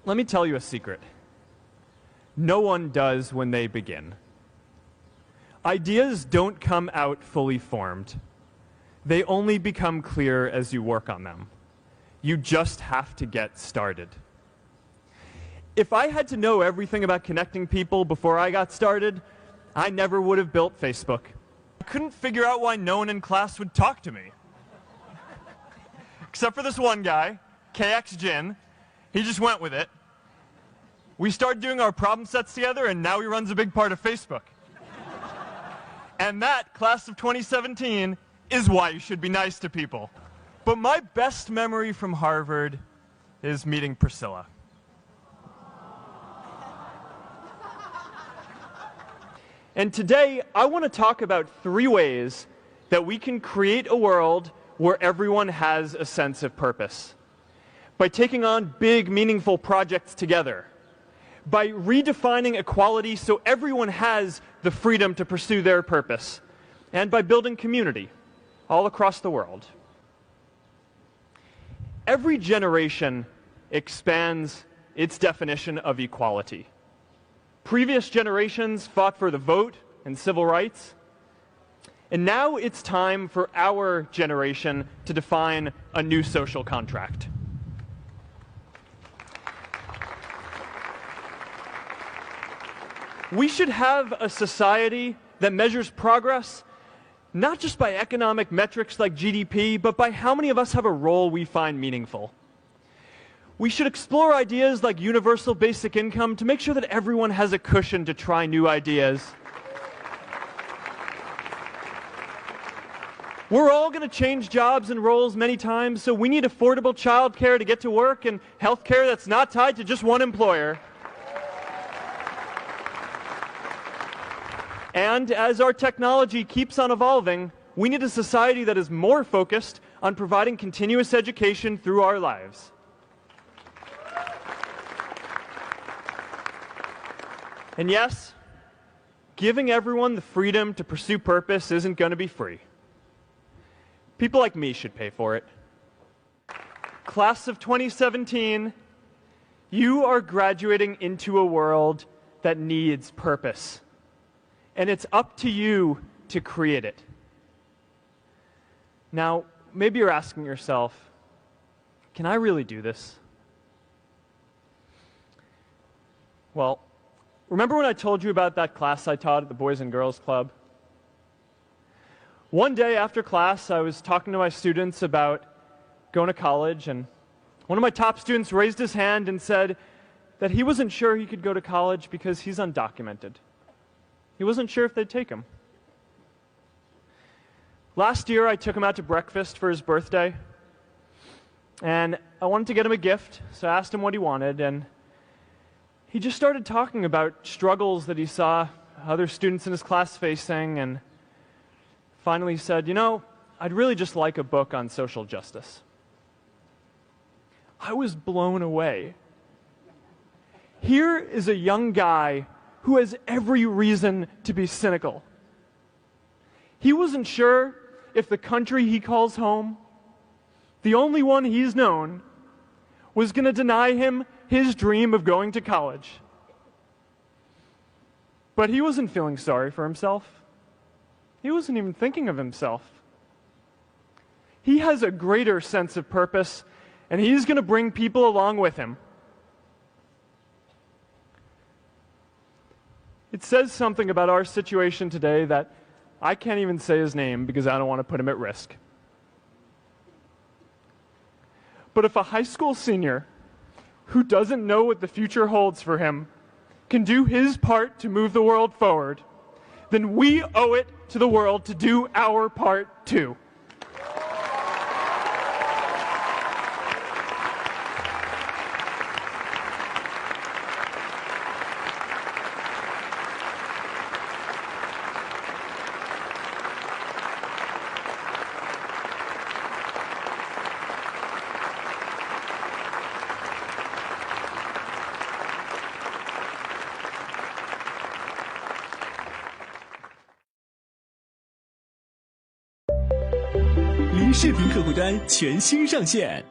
let me tell you a secret. No one does when they begin. Ideas don't come out fully formed. They only become clear as you work on them. You just have to get started. If I had to know everything about connecting people before I got started, I never would have built Facebook. I couldn't figure out why no one in class would talk to me. Except for this one guy, KX Jin. He just went with it. We started doing our problem sets together, and now he runs a big part of Facebook. And that, class of 2017, is why you should be nice to people. But my best memory from Harvard is meeting Priscilla. And today, I want to talk about 3 ways that we can create a world where everyone has a sense of purpose. By taking on big, meaningful projects together. By redefining equality so everyone has the freedom to pursue their purpose. And by building community all across the world. Every generation expands its definition of equality. Previous generations fought for the vote and civil rights. And now it's time for our generation to define a new social contract. We should have a society that measures progress not just by economic metrics like GDP, but by how many of us have a role we find meaningful. We should explore ideas like universal basic income to make sure that everyone has a cushion to try new ideas. We're all going to change jobs and roles many times, so we need affordable childcare to get to work and healthcare that's not tied to just one employer. And as our technology keeps on evolving, we need a society that is more focused on providing continuous education through our lives. And yes, giving everyone the freedom to pursue purpose isn't going to be free. People like me should pay for it. Class of 2017, you are graduating into a world that needs purpose. And it's up to you to create it. Now, maybe you're asking yourself, can I really do this? Well, remember when I told you about that class I taught at the Boys and Girls Club? One day after class, I was talking to my students about going to college, and one of my top students raised his hand and said that he wasn't sure he could go to college because he's undocumented. He wasn't sure if they'd take him. Last year, I took him out to breakfast for his birthday, and I wanted to get him a gift, so I asked him what he wanted, and he just started talking about struggles that he saw other students in his class facing, and finally said, you know, I'd really just like a book on social justice. I was blown away. Here is a young guy who has every reason to be cynical. He wasn't sure if the country he calls home, the only one he's known, was going to deny him his dream of going to college. But he wasn't feeling sorry for himself. He wasn't even thinking of himself. He has a greater sense of purpose, and he's going to bring people along with him. It says something about our situation today that I can't even say his name because I don't want to put him at risk. But if a high school senior who doesn't know what the future holds for him can do his part to move the world forward, then we owe it to the world to do our part too.离视频客户端全新上线。